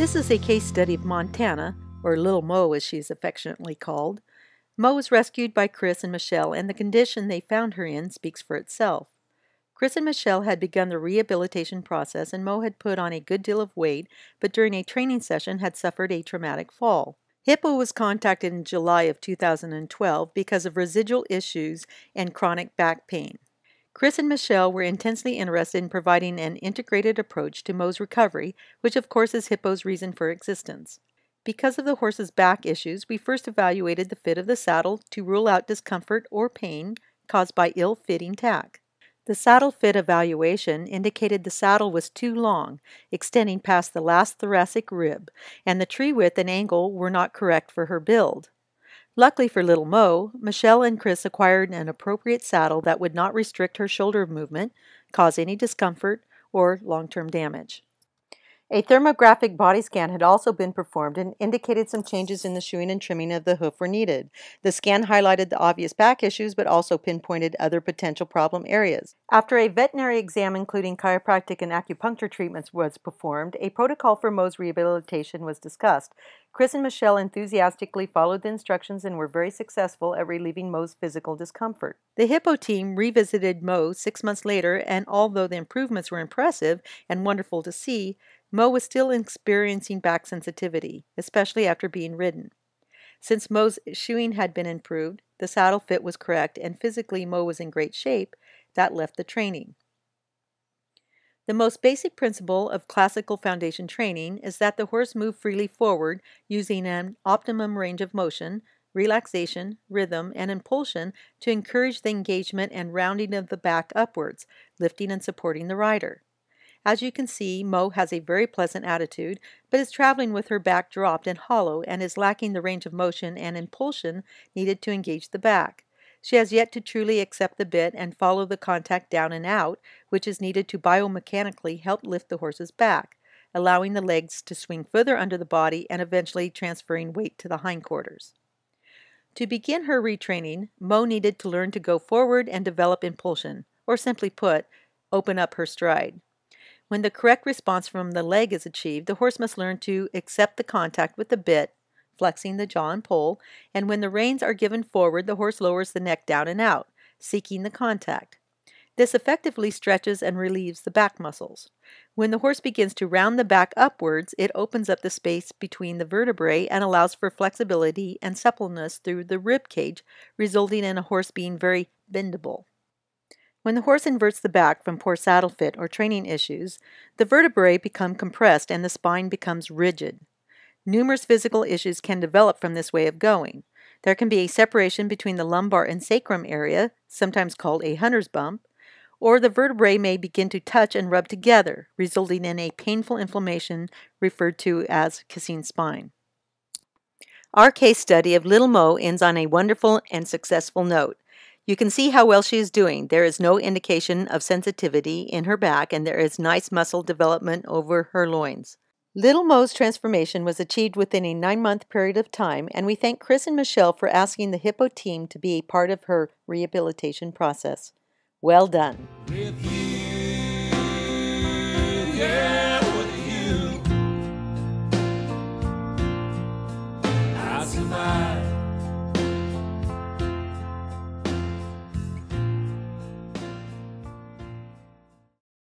This is a case study of Montana, or Lil Mo as she is affectionately called. Mo was rescued by Chris and Michelle, and the condition they found her in speaks for itself. Chris and Michelle had begun the rehabilitation process, and Mo had put on a good deal of weight, but during a training session had suffered a traumatic fall. Hippoh was contacted in July of 2012 because of residual issues and chronic back pain. Chris and Michelle were intensely interested in providing an integrated approach to Mo's recovery, which of course is Hippoh's reason for existence. Because of the horse's back issues, we first evaluated the fit of the saddle to rule out discomfort or pain caused by ill-fitting tack. The saddle fit evaluation indicated the saddle was too long, extending past the last thoracic rib, and the tree width and angle were not correct for her build. Luckily for Lil Mo, Michelle and Chris acquired an appropriate saddle that would not restrict her shoulder movement, cause any discomfort, or long-term damage. A thermographic body scan had also been performed and indicated some changes in the shoeing and trimming of the hoof were needed. The scan highlighted the obvious back issues but also pinpointed other potential problem areas. After a veterinary exam including chiropractic and acupuncture treatments was performed, a protocol for Mo's rehabilitation was discussed. Chris and Michelle enthusiastically followed the instructions and were very successful at relieving Mo's physical discomfort. The Hippoh team revisited Mo 6 months later, and although the improvements were impressive and wonderful to see, Mo was still experiencing back sensitivity, especially after being ridden. Since Mo's shoeing had been improved, the saddle fit was correct, and physically Mo was in great shape, that left the training. The most basic principle of classical foundation training is that the horse move freely forward using an optimum range of motion, relaxation, rhythm, and impulsion to encourage the engagement and rounding of the back upwards, lifting and supporting the rider. As you can see, Mo has a very pleasant attitude, but is traveling with her back dropped and hollow and is lacking the range of motion and impulsion needed to engage the back. She has yet to truly accept the bit and follow the contact down and out, which is needed to biomechanically help lift the horse's back, allowing the legs to swing further under the body and eventually transferring weight to the hindquarters. To begin her retraining, Mo needed to learn to go forward and develop impulsion, or simply put, open up her stride. When the correct response from the leg is achieved, the horse must learn to accept the contact with the bit, flexing the jaw and poll, and when the reins are given forward, the horse lowers the neck down and out, seeking the contact. This effectively stretches and relieves the back muscles. When the horse begins to round the back upwards, it opens up the space between the vertebrae and allows for flexibility and suppleness through the rib cage, resulting in a horse being very bendable. When the horse inverts the back from poor saddle fit or training issues, the vertebrae become compressed and the spine becomes rigid. Numerous physical issues can develop from this way of going. There can be a separation between the lumbar and sacrum area, sometimes called a hunter's bump, or the vertebrae may begin to touch and rub together, resulting in a painful inflammation referred to as kissing spine. Our case study of Lil Mo ends on a wonderful and successful note. You can see how well she is doing. There is no indication of sensitivity in her back, and there is nice muscle development over her loins. Lil Mo's transformation was achieved within a 9-month period of time, and we thank Chris and Michelle for asking the Hippoh team to be a part of her rehabilitation process. Well done.